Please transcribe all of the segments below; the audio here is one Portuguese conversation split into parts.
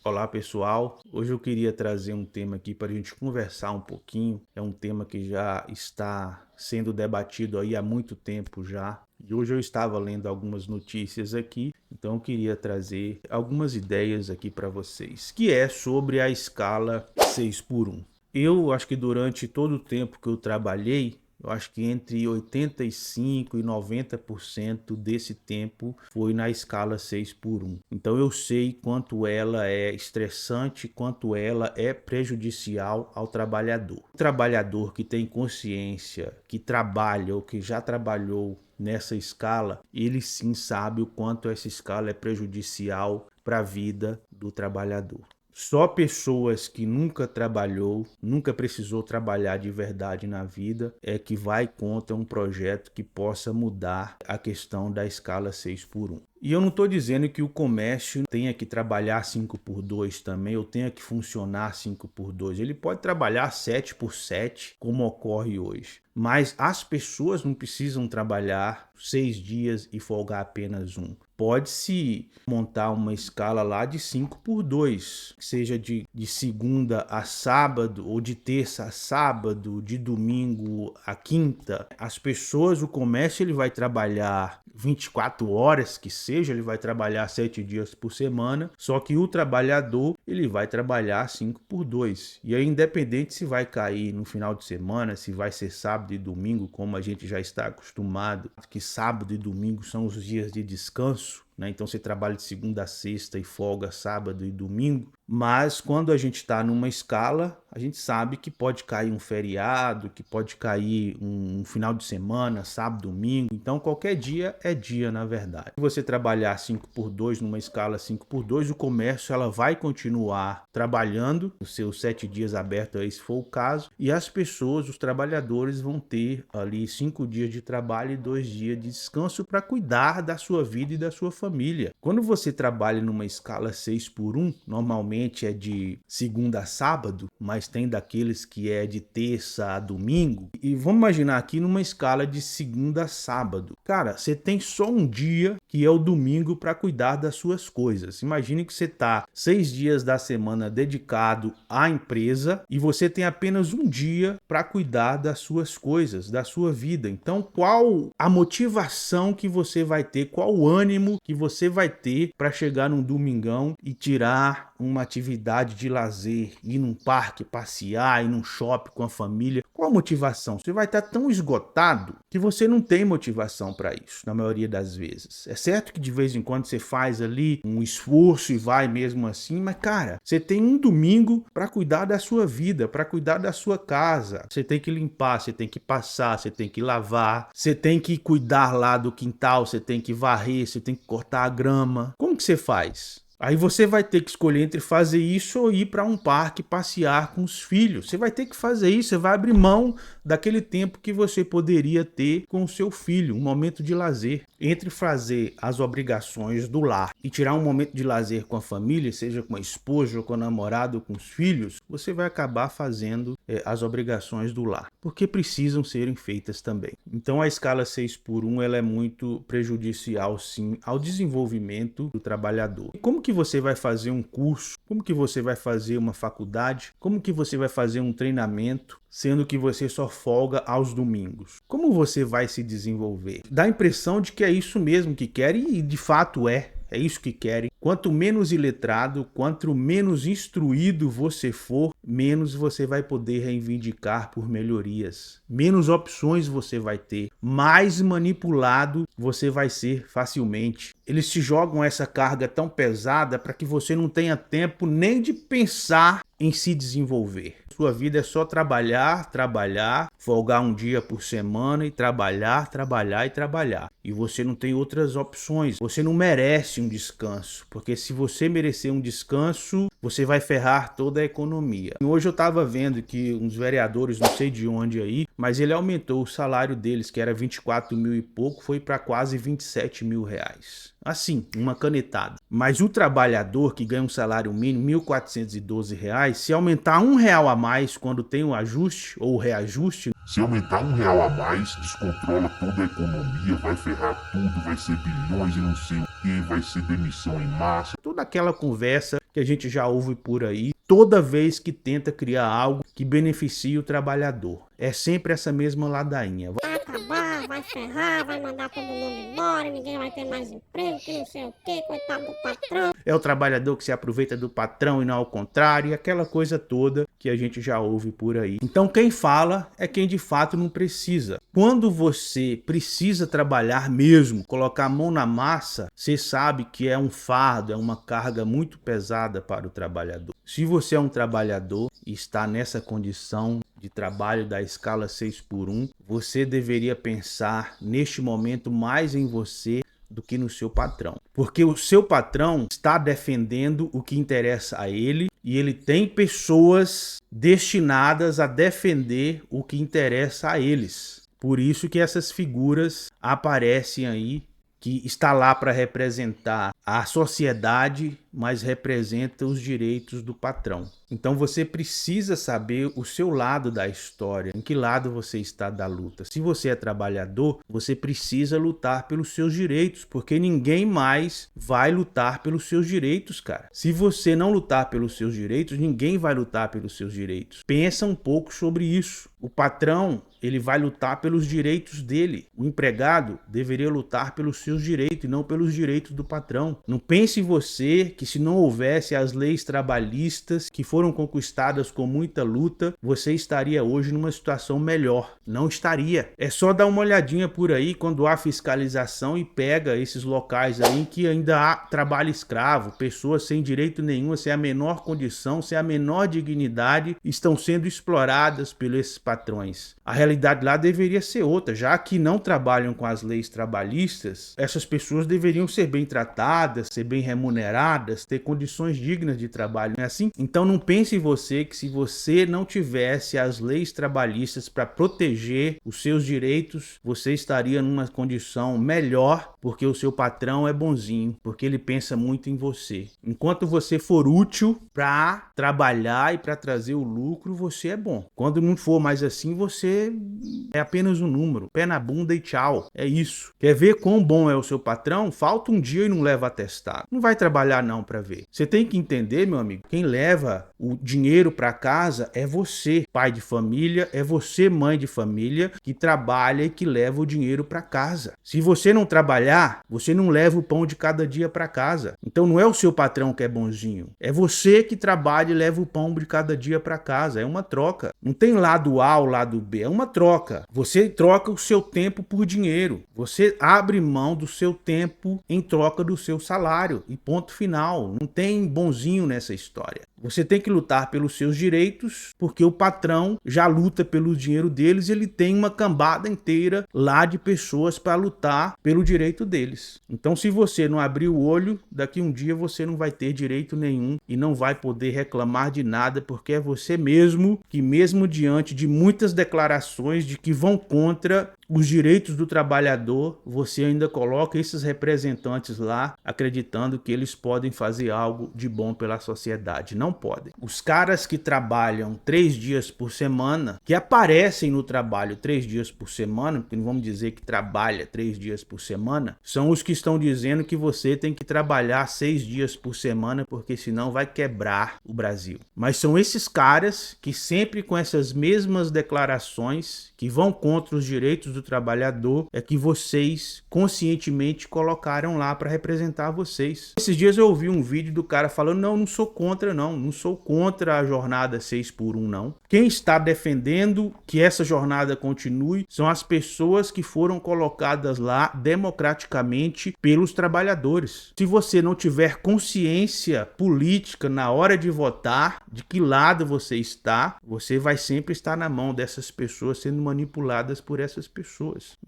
Olá pessoal, hoje eu queria trazer um tema aqui para a gente conversar um pouquinho. É um tema que já está sendo debatido aí há muito tempo já. E hoje eu estava lendo algumas notícias aqui, então eu queria trazer algumas ideias aqui para vocês, que é sobre a escala 6x1. Eu acho que durante todo o tempo que eu trabalhei, eu acho que entre 85% e 90% desse tempo foi na escala 6x1. Então eu sei quanto ela é estressante, quanto ela é prejudicial ao trabalhador. O trabalhador que tem consciência, que trabalha ou que já trabalhou nessa escala, ele sim sabe o quanto essa escala é prejudicial para a vida do trabalhador. Só pessoas que nunca trabalhou, nunca precisou trabalhar de verdade na vida, é que vai contra um projeto que possa mudar a questão da escala 6x1. E eu não estou dizendo que o comércio tenha que trabalhar 5x2 também, ou tenha que funcionar 5x2. Ele pode trabalhar 7x7, como ocorre hoje. Mas as pessoas não precisam trabalhar 6 dias e folgar apenas um. Pode-se montar uma escala lá de 5x2, que seja de segunda a sábado, ou de terça a sábado, de domingo a quinta. As pessoas, o comércio, ele vai trabalhar 24 horas, que seja, ele vai trabalhar 7 dias por semana, só que o trabalhador, ele vai trabalhar 5x2. E aí, independente se vai cair no final de semana, se vai ser sábado e domingo, como a gente já está acostumado, que sábado e domingo são os dias de descanso, né? Então você trabalha de segunda a sexta e folga sábado e domingo. Mas quando a gente está numa escala, a gente sabe que pode cair um feriado, que pode cair um final de semana, sábado, domingo. Então qualquer dia é dia, na verdade. Se você trabalhar 5x2 numa escala 5x2, o comércio ela vai continuar trabalhando os seus 7 dias abertos, aí, se for o caso. E as pessoas, os trabalhadores, vão ter ali 5 dias de trabalho e 2 dias de descanso para cuidar da sua vida e da sua família. Quando você trabalha numa escala 6x1, normalmente é de segunda a sábado, mas tem daqueles que é de terça a domingo. E vamos imaginar aqui numa escala de segunda a sábado. Cara, você tem só um dia, que é o domingo, para cuidar das suas coisas. Imagine que você está 6 dias da semana dedicado à empresa e você tem apenas um dia para cuidar das suas coisas, da sua vida. Então, qual a motivação que você vai ter, qual o ânimo que você vai ter para chegar num domingão e tirar uma atividade de lazer, ir num parque, passear, ir num shopping com a família? Qual a motivação? Você vai estar tão esgotado que você não tem motivação para isso, na maioria das vezes. É certo que de vez em quando você faz ali um esforço e vai mesmo assim, mas cara, você tem um domingo para cuidar da sua vida, para cuidar da sua casa. Você tem que limpar, você tem que passar, você tem que lavar, você tem que cuidar lá do quintal, você tem que varrer, você tem que cortar a grama. Como que você faz? Aí você vai ter que escolher entre fazer isso ou ir para um parque passear com os filhos. Você vai ter que fazer isso, você vai abrir mão daquele tempo que você poderia ter com o seu filho, um momento de lazer. Entre fazer as obrigações do lar e tirar um momento de lazer com a família, seja com a esposa, ou com o namorado, ou com os filhos, você vai acabar fazendo as obrigações do lar, porque precisam serem feitas também. Então a escala 6x1 ela é muito prejudicial, sim, ao desenvolvimento do trabalhador. E como que você vai fazer um curso? Como que você vai fazer uma faculdade? Como que você vai fazer um treinamento, sendo que você só folga aos domingos? Como você vai se desenvolver? Dá a impressão de que é isso mesmo que querem e de fato é isso que querem. Quanto menos iletrado, quanto menos instruído você for, menos você vai poder reivindicar por melhorias. Menos opções você vai ter. Mais manipulado você vai ser facilmente. Eles te jogam essa carga tão pesada para que você não tenha tempo nem de pensar em se desenvolver. Sua vida é só trabalhar, trabalhar, folgar um dia por semana e trabalhar, trabalhar e trabalhar. E você não tem outras opções. Você não merece um descanso, porque se você merecer um descanso, você vai ferrar toda a economia. Hoje eu estava vendo que uns vereadores, não sei de onde aí, mas ele aumentou o salário deles, que era 24 mil e pouco, foi para quase 27 mil reais. Assim, uma canetada. Mas o trabalhador que ganha um salário mínimo, R$ 1.412, se aumentar R$ 1 a mais quando tem o ajuste ou o reajuste, se aumentar R$ 1 a mais, descontrola toda a economia, vai ferrar tudo, vai ser bilhões e não sei o que, vai ser demissão em massa. toda aquela conversa que a gente já ouve por aí toda vez que tenta criar algo que beneficie o trabalhador. É sempre essa mesma ladainha. Vai acabar, vai ferrar, vai mandar todo mundo embora, ninguém vai ter mais emprego, que não sei o que, coitado do patrão. É o trabalhador que se aproveita do patrão e não ao contrário, e aquela coisa toda que a gente já ouve por aí. Então quem fala é quem de fato não precisa. Quando você precisa trabalhar mesmo, colocar a mão na massa, você sabe que é um fardo, é uma carga muito pesada para o trabalhador. Se você é um trabalhador e está nessa condição de trabalho da escala 6x1, você deveria pensar neste momento mais em você do que no seu patrão. Porque o seu patrão está defendendo o que interessa a ele e ele tem pessoas destinadas a defender o que interessa a eles. Por isso que essas figuras aparecem aí, que está lá para representar a sociedade, mas representa os direitos do patrão. Então você precisa saber o seu lado da história, em que lado você está da luta. Se você é trabalhador, você precisa lutar pelos seus direitos, porque ninguém mais vai lutar pelos seus direitos, cara. Se você não lutar pelos seus direitos, ninguém vai lutar pelos seus direitos. Pensa um pouco sobre isso. O patrão, ele vai lutar pelos direitos dele. O empregado deveria lutar pelos seus direitos e não pelos direitos do patrão. Não pense em você que se não houvesse as leis trabalhistas que foram conquistadas com muita luta, você estaria hoje numa situação melhor. Não estaria. É só dar uma olhadinha por aí quando há fiscalização e pega esses locais aí em que ainda há trabalho escravo, pessoas sem direito nenhum, sem a menor condição, sem a menor dignidade, estão sendo exploradas por esses patrões. A realidade lá deveria ser outra, já que não trabalham com as leis trabalhistas, essas pessoas deveriam ser bem tratadas, ser bem remuneradas, ter condições dignas de trabalho, não é assim? Então não pense em você que se você não tivesse as leis trabalhistas para proteger os seus direitos, você estaria numa condição melhor, porque o seu patrão é bonzinho, porque ele pensa muito em você. Enquanto você for útil para trabalhar e para trazer o lucro, você é bom. Quando não for mais assim, você é apenas um número, pé na bunda e tchau. É isso. Quer ver quão bom é o seu patrão? Falta um dia e não leva atestado. Não vai trabalhar não para ver. Você tem que entender, meu amigo, quem leva o dinheiro para casa é você, pai de família, é você, mãe de família, que trabalha e que leva o dinheiro para casa. Se você não trabalhar, você não leva o pão de cada dia para casa. Então não é o seu patrão que é bonzinho, é você que trabalha e leva o pão de cada dia para casa. É uma troca. Não tem lado A ou lado B, é uma troca. Você troca o seu tempo por dinheiro. Você abre mão do seu tempo em troca do seu salário. E ponto final. Não tem bonzinho nessa história. Você tem que lutar pelos seus direitos, porque o patrão já luta pelo dinheiro deles, ele tem uma cambada inteira lá de pessoas para lutar pelo direito deles. Então, se você não abrir o olho, daqui um dia você não vai ter direito nenhum e não vai poder reclamar de nada, porque é você mesmo que, mesmo diante de muitas declarações de que vão contra os direitos do trabalhador, você ainda coloca esses representantes lá, acreditando que eles podem fazer algo de bom pela sociedade. Não podem. Os caras que trabalham 3 dias por semana, que aparecem no trabalho 3 dias por semana, porque não vamos dizer que trabalha 3 dias por semana, são os que estão dizendo que você tem que trabalhar 6 dias por semana, porque senão vai quebrar o Brasil. Mas são esses caras que sempre com essas mesmas declarações que vão contra os direitos do trabalhador é que vocês conscientemente colocaram lá para representar vocês. Esses dias eu ouvi um vídeo do cara falando: não sou contra não sou contra a jornada 6x1 não. Quem está defendendo que essa jornada continue são as pessoas que foram colocadas lá democraticamente pelos trabalhadores. Se você não tiver consciência política na hora de votar, de que lado você está, você vai sempre estar na mão dessas pessoas sendo manipuladas por essas pessoas.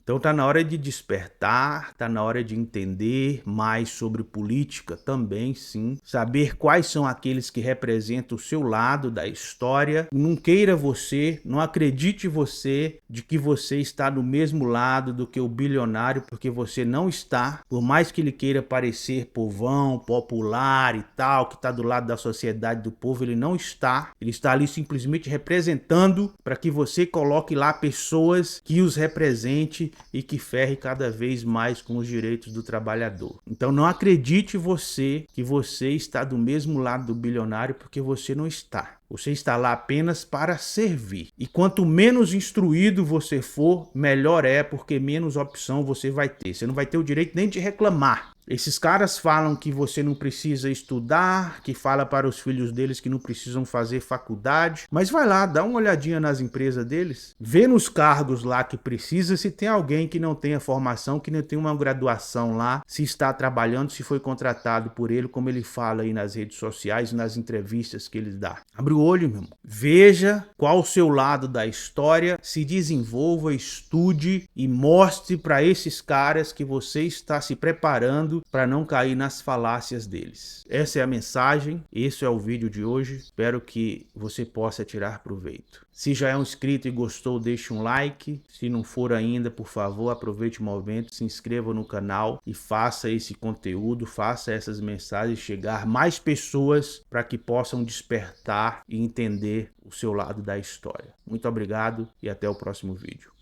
Então tá na hora de despertar, tá na hora de entender mais sobre política também, sim. Saber quais são aqueles que representam o seu lado da história. Não queira você, não acredite você de que você está do mesmo lado do que o bilionário, porque você não está. Por mais que ele queira parecer povão, popular e tal, que está do lado da sociedade do povo, ele não está. Ele está ali simplesmente representando para que você coloque lá pessoas que os representam represente e que ferre cada vez mais com os direitos do trabalhador. Então não acredite você que você está do mesmo lado do bilionário, porque você não está. Você está lá apenas para servir. E quanto menos instruído você for, melhor é, porque menos opção você vai ter. Você não vai ter o direito nem de reclamar. Esses caras falam que você não precisa estudar, que fala para os filhos deles que não precisam fazer faculdade. Mas vai lá, dá uma olhadinha nas empresas deles, vê nos cargos lá que precisa, se tem alguém que não tenha formação, que não tenha uma graduação lá, se está trabalhando, se foi contratado por ele, como ele fala aí nas redes sociais, nas entrevistas que ele dá. Abre o olho, meu irmão. Veja qual o seu lado da história, se desenvolva, estude e mostre para esses caras que você está se preparando para não cair nas falácias deles. Essa é a mensagem, esse é o vídeo de hoje. Espero que você possa tirar proveito. Se já é um inscrito e gostou, deixe um like. Se não for ainda, por favor, aproveite o momento, se inscreva no canal e faça esse conteúdo, faça essas mensagens chegar a mais pessoas para que possam despertar e entender o seu lado da história. Muito obrigado e até o próximo vídeo.